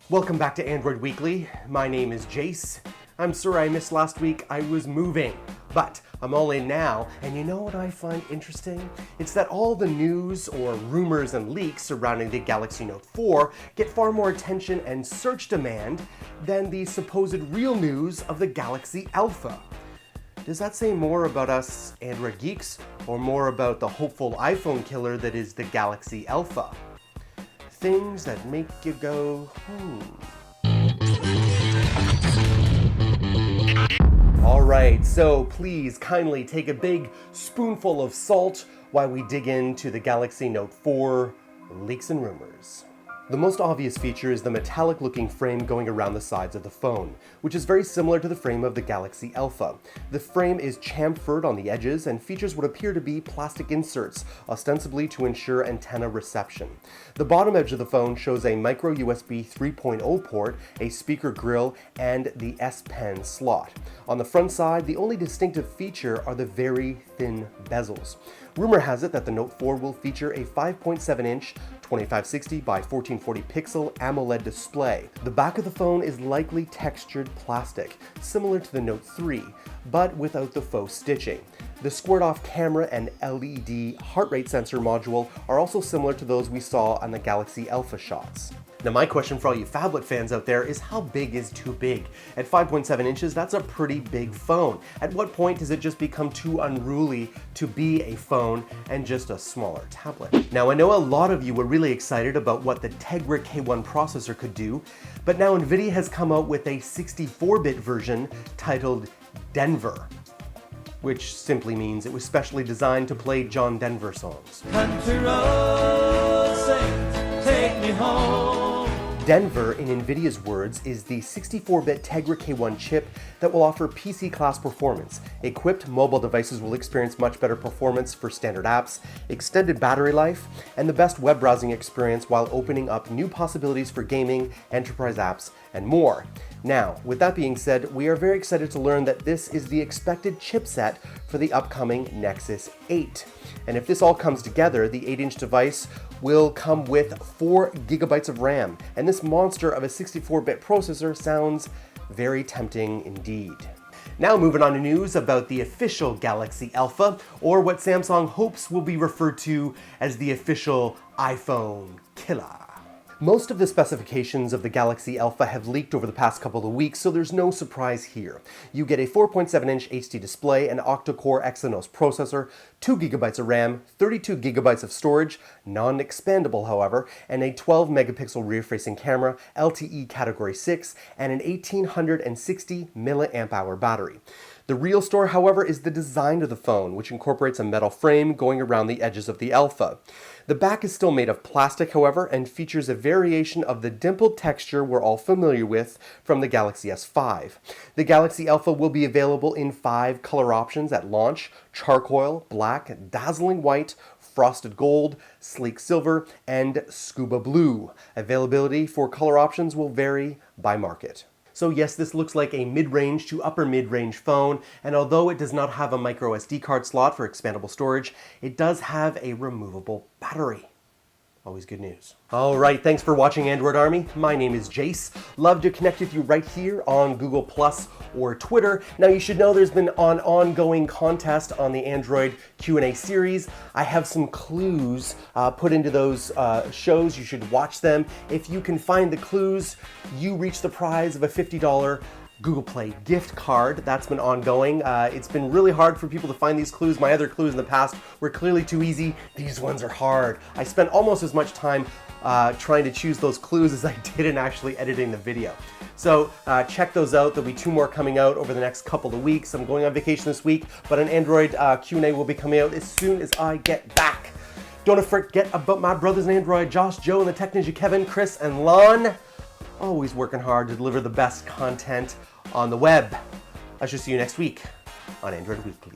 Welcome back to Android Weekly. My name is Jayce. I'm sorry I missed last week. I was moving, but I'm all in now. And you know what I find interesting? It's that all the news or rumors and leaks surrounding the Galaxy Note 4 get far more attention and search demand than the supposed real news of the Galaxy Alpha. Does that say more about us Android geeks or more about the hopeful iPhone killer that is the Galaxy Alpha? Things that make you go, Alright, so please kindly take a big spoonful of salt while we dig into the Galaxy Note 4 leaks and rumors. The most obvious feature is the metallic looking frame going around the sides of the phone, which is very similar to the frame of the Galaxy Alpha. The frame is chamfered on the edges and features what appear to be plastic inserts, ostensibly to ensure antenna reception. The bottom edge of the phone shows a micro USB 3.0 port, a speaker grill, and the S Pen slot. On the front side, the only distinctive feature are the very thin bezels. Rumor has it that the Note 4 will feature a 5.7-inch 2560 by 1440 pixel AMOLED display. The back of the phone is likely textured plastic, similar to the Note 3, but without the faux stitching. The squared-off camera and LED heart rate sensor module are also similar to those we saw on the Galaxy Alpha shots. Now my question for all you phablet fans out there is, how big is too big? At 5.7 inches, that's a pretty big phone. At what point does it just become too unruly to be a phone and just a smaller tablet? Now I know a lot of you were really excited about what the Tegra K1 processor could do, but now Nvidia has come out with a 64-bit version titled Denver, which simply means it was specially designed to play John Denver songs. Country roads say, take me home. Denver, in Nvidia's words, is the 64-bit Tegra K1 chip that will offer PC-class performance. Equipped mobile devices will experience much better performance for standard apps, extended battery life, and the best web browsing experience while opening up new possibilities for gaming, enterprise apps, and more. Now, with that being said, we are very excited to learn that this is the expected chipset for the upcoming Nexus 8. And if this all comes together, the 8-inch device will come with 4 gigabytes of RAM, and this monster of a 64-bit processor sounds very tempting indeed. Now moving on to news about the official Galaxy Alpha, or what Samsung hopes will be referred to as the official iPhone killer. Most of the specifications of the Galaxy Alpha have leaked over the past couple of weeks, so there's no surprise here. You get a 4.7-inch HD display, an octa-core Exynos processor, 2 gigabytes of RAM, 32 gigabytes of storage, non-expandable however, and a 12-megapixel rear-facing camera, LTE Category 6, and an 1860 mAh battery. The real story, however, is the design of the phone, which incorporates a metal frame going around the edges of the Alpha. The back is still made of plastic, however, and features a variation of the dimpled texture we're all familiar with from the Galaxy S5. The Galaxy Alpha will be available in 5 color options at launch: charcoal, black, dazzling white, frosted gold, sleek silver, and scuba blue. Availability for color options will vary by market. So yes, this looks like a mid-range to upper mid-range phone, and although it does not have a micro SD card slot for expandable storage, it does have a removable battery. Always good news. Alright, thanks for watching Android Army. My name is Jayce. Love to connect with you right here on Google Plus or Twitter. Now you should know there's been an ongoing contest on the Android Q&A series. I have some clues put into those shows. You should watch them. If you can find the clues, you reach the prize of a $50 Google Play gift card. That's been ongoing. It's been really hard for people to find these clues. My other clues in the past were clearly too easy. These ones are hard. I spent almost as much time trying to choose those clues as I did in actually editing the video. So check those out. There'll be 2 more coming out over the next couple of weeks. I'm going on vacation this week, but an Android Q&A will be coming out as soon as I get back. Don't forget about my brothers in Android, Josh, Joe, and the Tech Ninja Kevin, Chris, and Lon. Always working hard to deliver the best content on the web. I shall see you next week on Android Weekly.